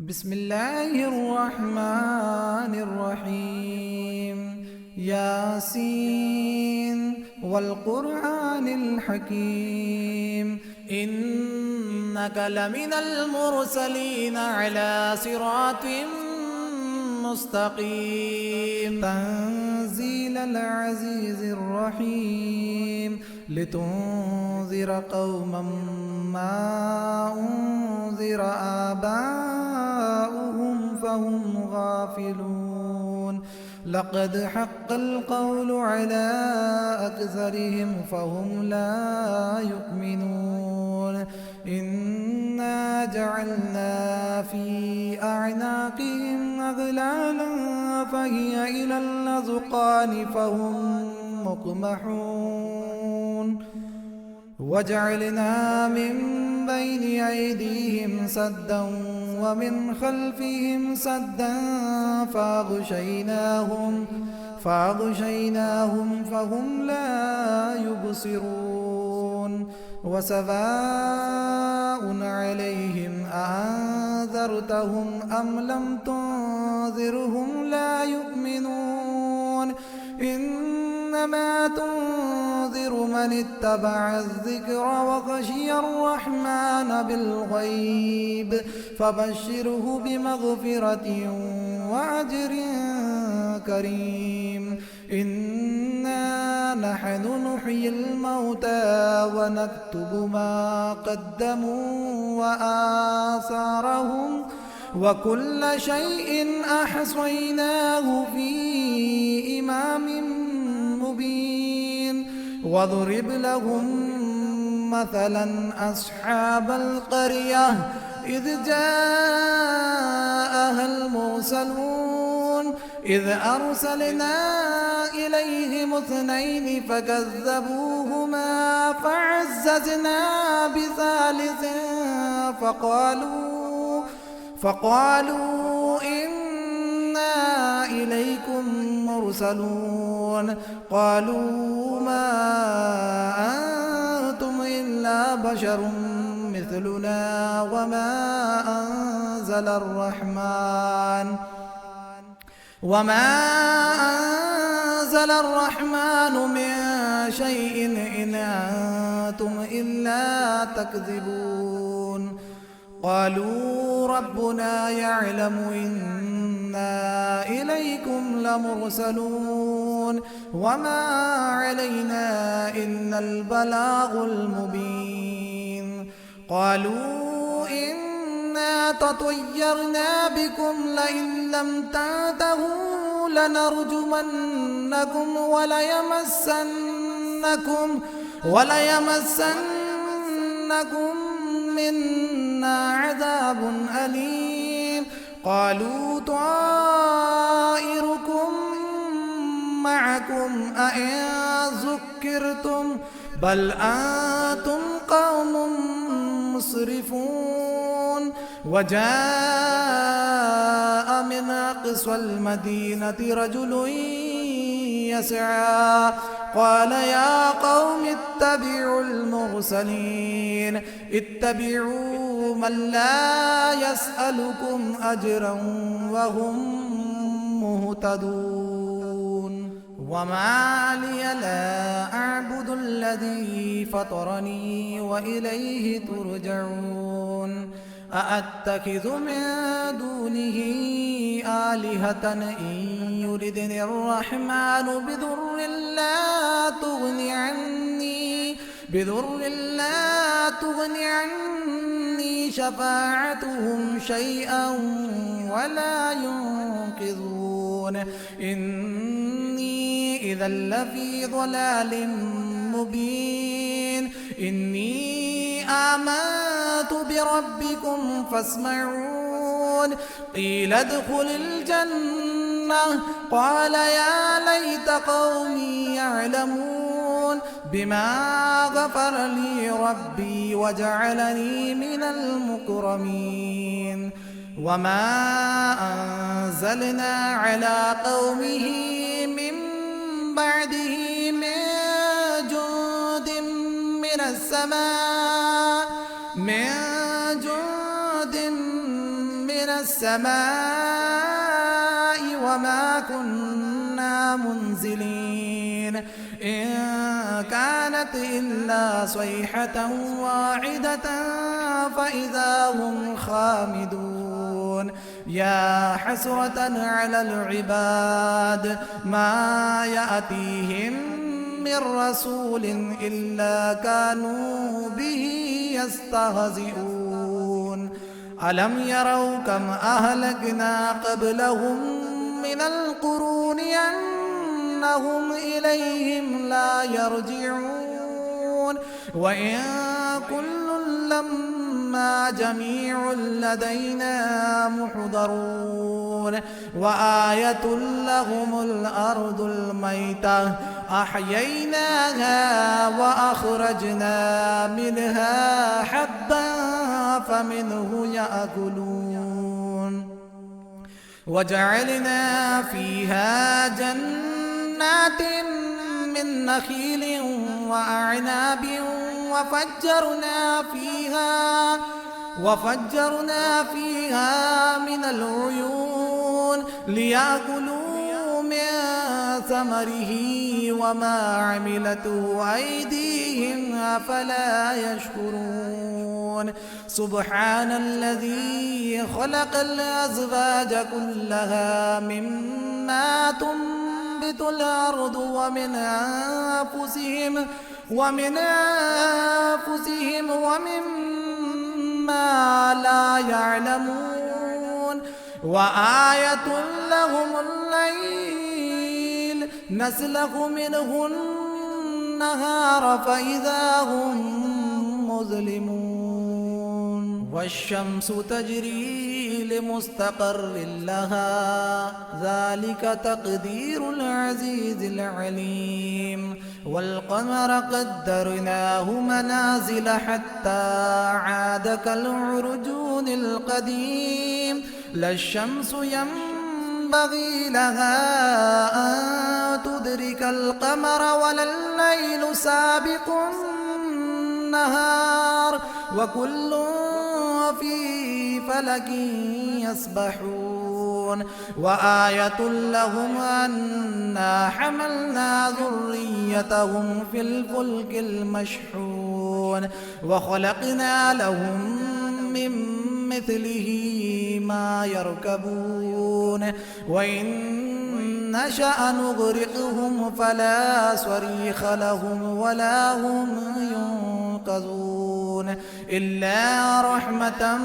بسم الله الرحمن الرحيم. ياسين والقرآن الحكيم إنك لمن المرسلين على صراط مستقيم. تنزيل العزيز الرحيم لتنذر قوما ما أنذر آباؤهم فهم غافلون. لقد حق القول على أكثرهم فهم لا يؤمنون. إنا جعلنا في أعناقهم أغلالا فهي إلى الأذقان فهم مقمحون. وجعلنا من بين أيديهم سدا ومن خلفهم سدا فأغشيناهم فهم لا يبصرون. وسواء عليهم أأنذرتهم أم لم تنذرهم لا يؤمنون. إنما تنذر من اتبع الذكر وخشي الرحمن بالغيب فبشره بمغفرة وأجر كريم. إنا نحن نحيي الموتى ونكتب ما قدموا وآثارهم وكل شيء أحصيناه في إمام مبين. واضرب لهم مثلا أصحاب القرية إذ جاءها المرسلون إذ أرسلنا إليهم اثنين فكذبوهما فعززنا بثالث فقالوا إنا إليكم مرسلون. قالوا ما أنتم إلا بشر مثلنا وما أنزل الرحمن من شيء إن أنتم إلا تكذبون. قالوا ربنا يعلم إنا إليكم لمرسلون وما علينا إلا البلاغ المبين. قالوا إنا تطيرنا بكم لئن لم تنتهوا لنرجمنكم وليمسنكم منا عذاب أليم. قالوا طائركم معكم أئن ذكرتم بل أنتم قوم مسرفون. وجاء من أقصى المدينة رجل يسعى قال يا قوم اتبعوا المرسلين اتبعوا من لا يسألكم أجرا وهم مهتدون. وما لي لا أعبد الذي فطرني وإليه ترجعون. أأتخذ من دونه آلهة إن يردني الرحمن بضر لا تغني عني شفاعتهم شيئا ولا ينقذون. إني إذا لفي ضلال مبين. إني آمنت بربكم فاسمعون. قيل ادخل الجنة قال يا ليت قومي يعلمون بما غفر لي ربي وجعلني من المكرمين. وما أنزلنا على قومه من بعده من جند من السماء السماء وما كنا منزلين إن كانت إلا صيحة واحدة فإذا هم خامدون يا حسرة على العباد ما يأتيهم من رسول إلا كانوا به يستهزئون ألم يروا كم أهلكنا قبلهم من القرون أنهم إليهم لا يرجعون وإن كل لما جميع لدينا محضرون وآية لهم الأرض الميتة أحييناها وأخرجنا منها حبا فمنه يأكلون وجعلنا فيها جنات من نخيل وأعناب وفجرنا فيها من العيون ليأكلوا من ثمره وما عملته أيديهم أفلا يشكرون سبحان الذي خلق الأزواج كلها مما تنبت الأرض ومن أنفسهم ومما لا يعلمون وآية لهم الليل نسلخ منه النهار فإذا هم مظلمون والشمس تجري لمستقر لها ذلك تقدير العزيز العليم والقمر قدرناه منازل حتى عاد كالعرجون القديم لا الشمس ينبغي لها أن تدرك القمر ولا الليل سابق النهار وكل في فلك يسبحون وآية لهم أنا حملنا ذريتهم في الفلك المشحون وخلقنا لهم من مثله ما يركبون وإن نشأ نغرقهم فلا صريخ لهم ولا هم ينقذون إلا رحمة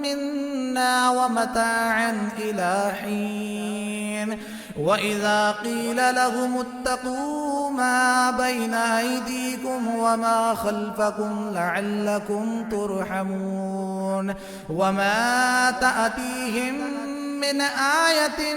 منا ومتاعا إلى حين وإذا قيل لهم اتقوا ما بين أيديكم وما خلفكم لعلكم ترحمون وما تأتيهم من آية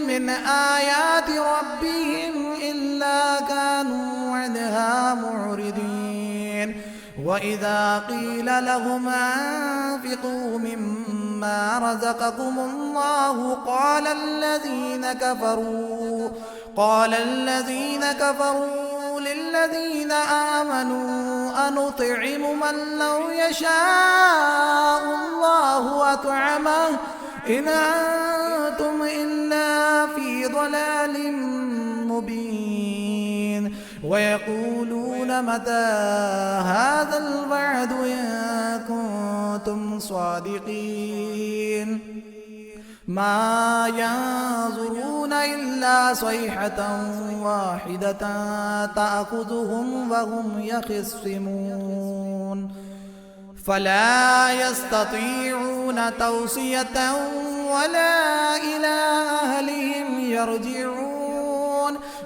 من آيات ربهم إلا كانوا عنها معرضين وإذا قيل لهم أنفقوا مما رزقكم الله قال الذين كفروا للذين آمنوا أنطعم من لو يشاء الله أطعمه إن أنتم إلا في ضلال مبين ويقولون متى هذا الوعد إن كنتم صادقين ما ينظرون إلا صيحة واحدة تأخذهم وهم يخصمون فلا يستطيعون توصية ولا إلى أهلهم يرجعون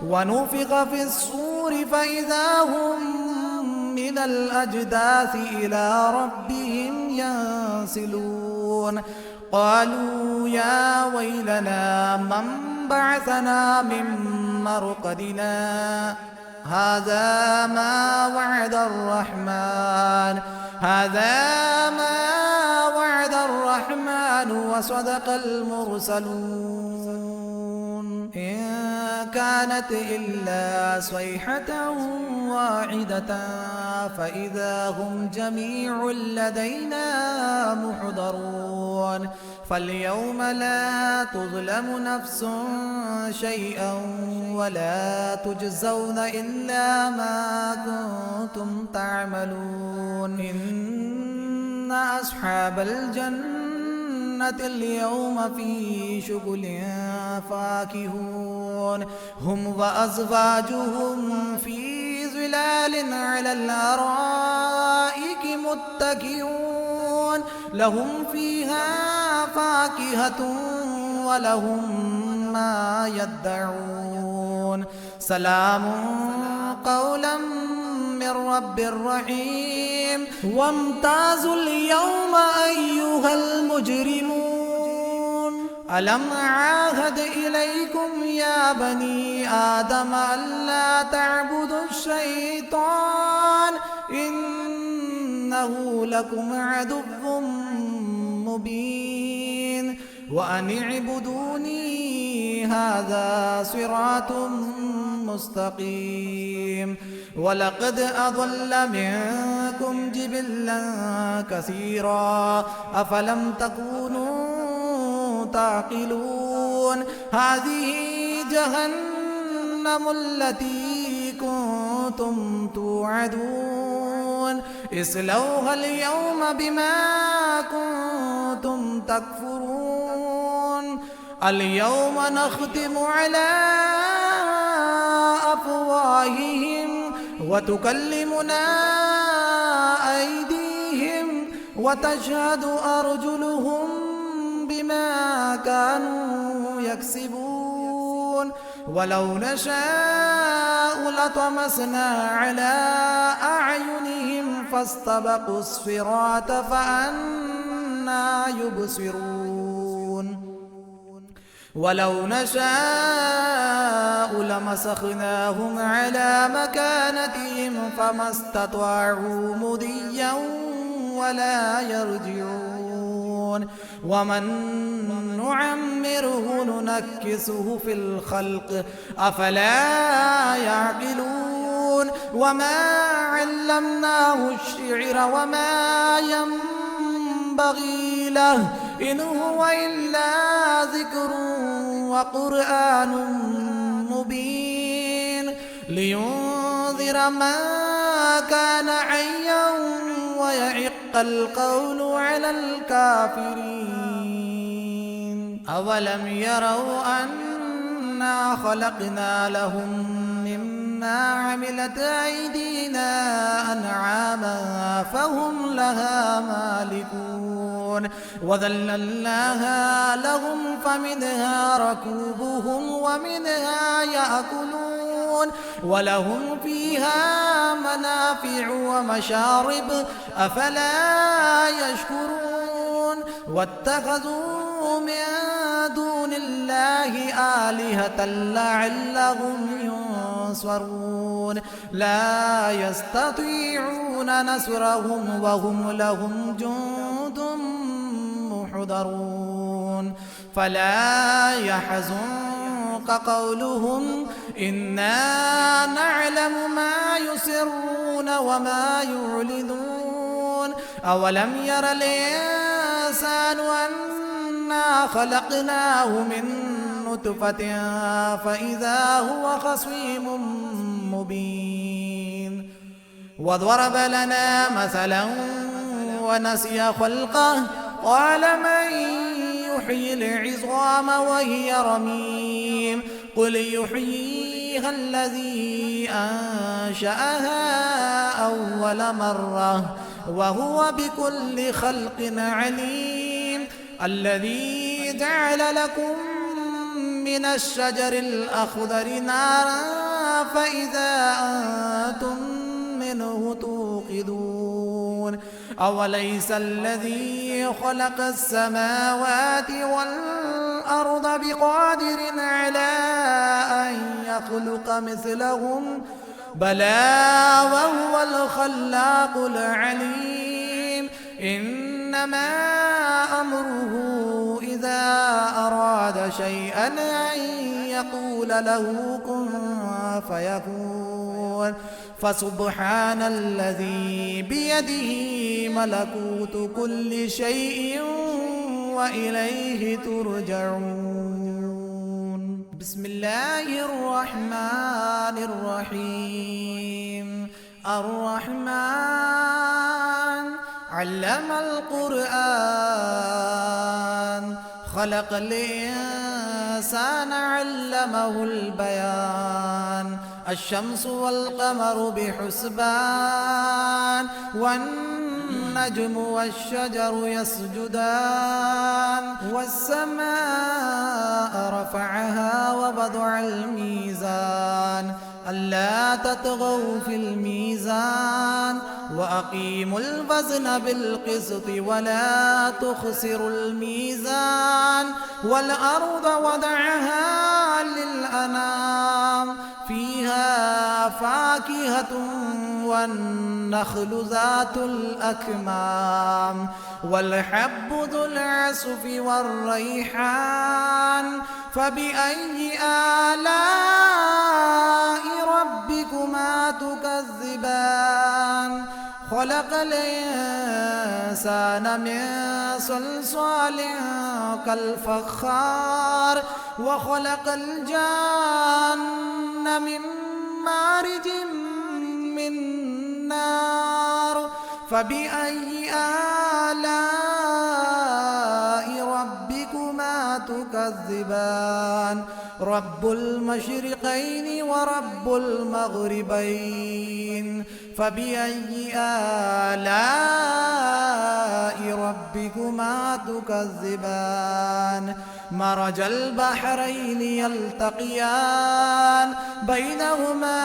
ونفخ في الصور فإذا هم من الأجداث إلى ربهم ينسلون قالوا يا ويلنا من بعثنا من مرقدنا هذا ما وعد الرحمن وصدق المرسلون إن كانت إلا صيحة واحدة فإذا هم جميع لدينا محضرون فاليوم لا تظلم نفس شيئا ولا تجزون إلا ما كنتم تعملون إن أصحاب الجنة اليوم في شغل فاكهون هم وأزواجهم في ظلال على الأرائك متكئون لهم فيها فاكهة ولهم ما يدعون سلام قولا من رب رحيم وامتازوا اليوم أيها المجرمون ألم عاهد إليكم يا بني آدم ألا تعبدوا الشيطان إنه لكم عدو مبين وأن اعبدوني هذا صراط مستقيم ولقد أضل منكم جبلا كثيرا أفلم تكونوا تعقلون هذه جهنم التي كنتم توعدون اصلوها اليوم بما كنتم تكفرون اليوم نختم على أفواههم وتكلمنا أيديهم وتشهد أرجلهم بما كانوا يكسبون ولو نشاء لطمسنا على أعينهم فاستبقوا الصراط فأنى يبصرون ولو نشاء لمسخناهم على مكانتهم فما استطاعوا مضيا ولا يرجعون ومن نعمره ننكسه في الخلق أفلا يعقلون وما علمناه الشعر وما ينبغي له إن هو إلا ذكر وقرآن مبين لينذر من كان حيا ويحق القول على الكافرين أولم يروا أنا خلقنا لهم مما عملت أيدينا أنعاما فهم لها مالكون وذللناها لهم فمنها ركوبهم ومنها يأكلون ولهم فيها منافع ومشارب أفلا يشكرون واتخذوا من دون الله آلهة لعلهم ينصرون لا يستطيعون نصرهم وهم لهم جند محضرون فلا يحزنك قولهم إنا نعلم ما يسرون وما يعلنون أولم ير الإنسان أنا خلقناه من نطفة فإذا هو خصيم مبين وضرب لنا مثلا ونسي خلقه قال من يحيي العظام وهي رميم قل يحييها الذي أنشأها أول مرة وهو بكل خلق عليم الذي جعل لكم من الشجر الأخضر نارا فإذا أنتم منه توقدون أوليس الذي خلق السماوات والأرض بقادر على أن يخلق مثلهم بلى وهو الخلاق العليم إنما أمره إذا أراد شيئا أن يقول له كن فيكون. فسبحان الذي بيده ملكوت كل شيء وإليه ترجعون. بسم الله الرحمن الرحيم. الرحمن علم القرآن خلق الإنسان علمه البيان. الشمس والقمر بحسبان والنجم والشجر يسجدان. والسماء رفعها ووضع الميزان ألا تطغوا في الميزان وأقيموا الوزن بالقسط ولا تخسروا الميزان. والأرض وضعها للأنام فيها فاكهة والنخل ذات الأكمام والحب ذو العصف والريحان. فبأي آلاء ربكما تكذبان؟ خلق الإنسان من صلصال كالفخار وخلق الجان من مارج من نار. فبأي آلاء ربكما تكذبان؟ رب المشرقين ورب المغربين. فبأي آلاء ربكما تكذبان؟ مرج البحرين يلتقيان بينهما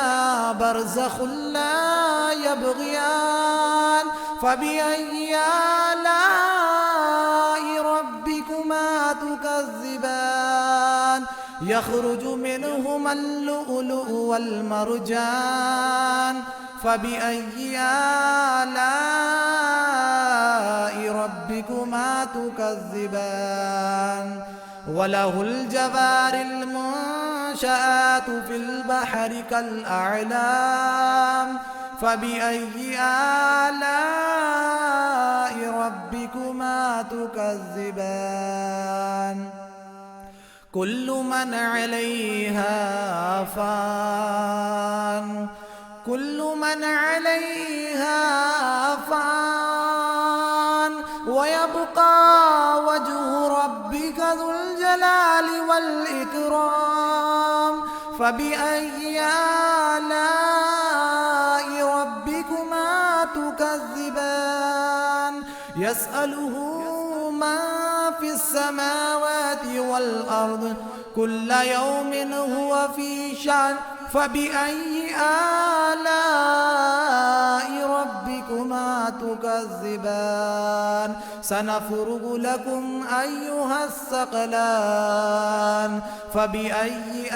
برزخ لا يبغيان. فبأي آلاء ربكما تكذبان؟ يخرج منهما اللؤلؤ والمرجان. فبأي آلاء ربكما تكذبان؟ وله الجوار المنشآت في البحر كالأعلام. فبأي آلاء ربكما تكذبان؟ كل من عليها فان. كل من عليها فان ويبقى وجه ربك ذو الجلال والإكرام. فبأي آلاء ربكما تكذبان؟ يسأله من في السماوات والأرض كل يوم هو في شأن. فبأي آلاء ربكما تكذبان؟ سنفرغ لكم أيها الثقلان. فبأي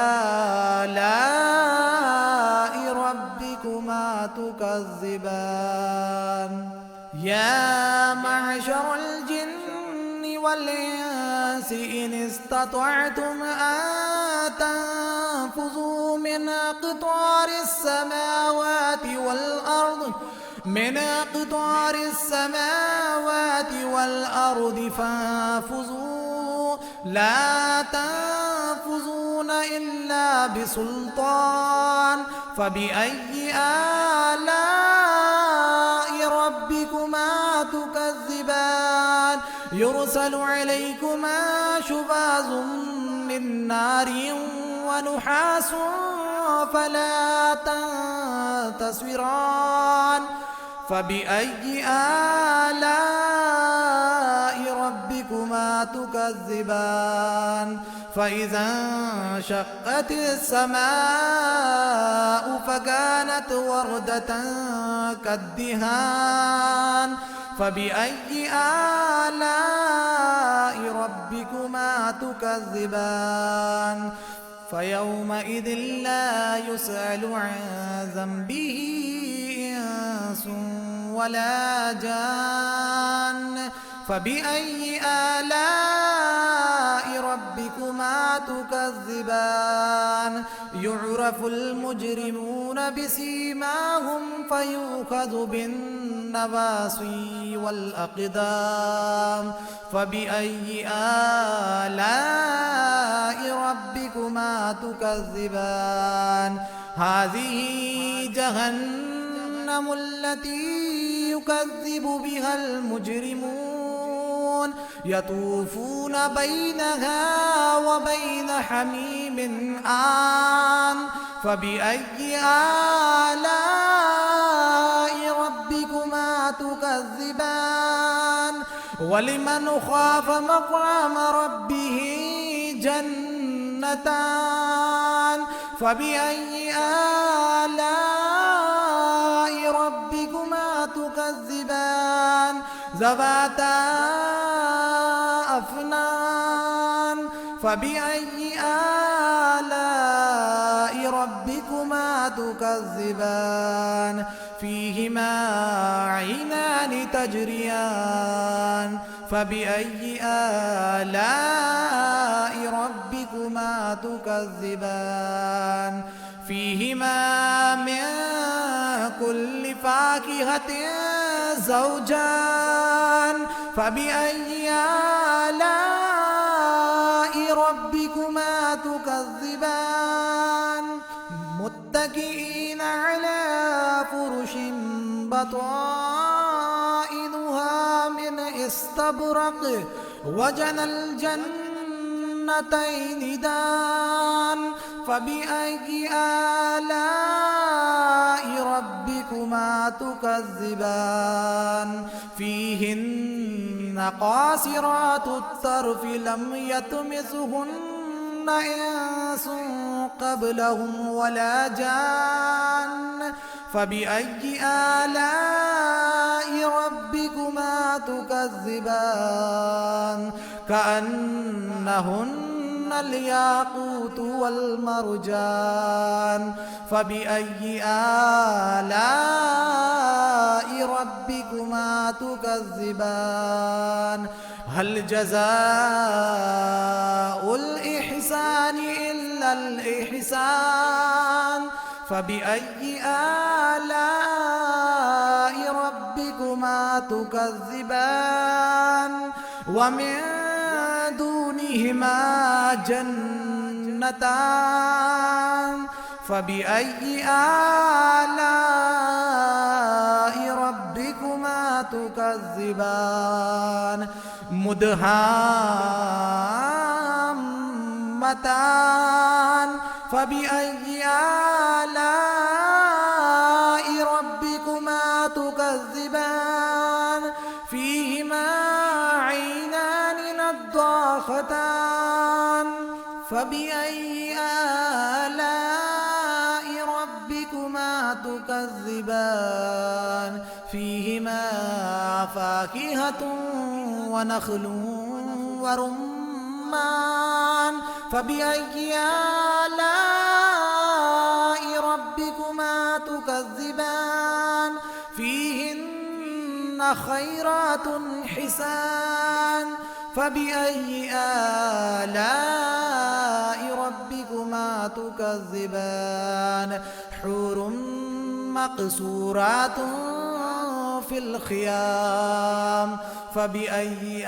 آلاء ربكما تكذبان؟ يا معشر الجن والإنس إن استطعتم أن تنفذوا من أقطار السماوات والأرض فانفذوا لا تنفذون إلا بسلطان. فبأي آلاء ربكما تكذبان؟ يرسل عليكما شواظ من نار ونحاس فلا تنتصران. فبأي آلاء ربكما تكذبان؟ فإذا انشقت السماء فكانت وردة كالدهان. فبأي آلاء ربكما تكذبان؟ فيومئذ لا يسأل عن ذنبه إنس ولا جان. فبأي آلاء ربكما تكذبان يعرف المجرمون بسيماهم فيؤخذ بالنواصي والأقدام فبأي آلاء ربكما تكذبان هذه جهنم التي يكذب بها المجرمون يطوفون بينها وبين حميم آن فبأي آلاء ربكما تكذبان ولمن خاف مقام ربه جنتان فبأي آلاء ربكما تكذبان ذواتا أفنان فبأي آلاء ربكما تكذبان فيهما عينان تجريان فبأي آلاء ربكما تكذبان فيهما من كل فاكهة زوجان فبأي آلاء ربكما تكذبان متكئين على فرش بطائنها من استبرق وجنى الجنتين دان فبأي آلاء ربكما تكذبان فيهن قاصرات الطرف لم يطمثهن إنس قبلهم ولا جان فبأي آلاء ربكما تكذبان كأنهن الياقوت والمرجان فبأي آلاء ربكما تكذبان هل جزاء الإحسان إلا الإحسان فبأي آلاء ربكما تكذبان ومن دونهما جنتان فبأي آلاء ربكما تكذبان مدهامتان فبأي آلاء ربكما تكذبان فيهما عينان نضاختان فبأي آلاء ربكما تكذبان فيهما فاكهة ونخل ورمان فبأي آلاء ربكما تكذبان فيهن خيرات حسان فبأي آلاء ربكما تكذبان حور مقصورات في الخيام فبأي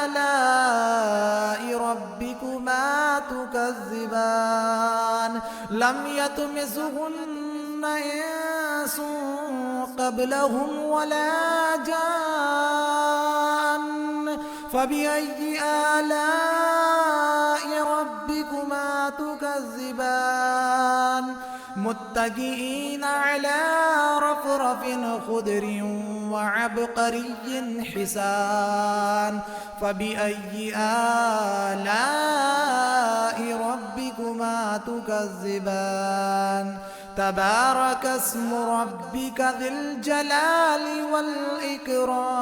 آلاء ربكما تكذبان لم يطمثهن إنس قبلهم ولا جان فبأي آلاء ربكما تكذبان متكئين على رفرف خضر وعبقري حسان فبأي آلاء ربكما تكذبان تبارك اسم ربك ذي الجلال والإكرام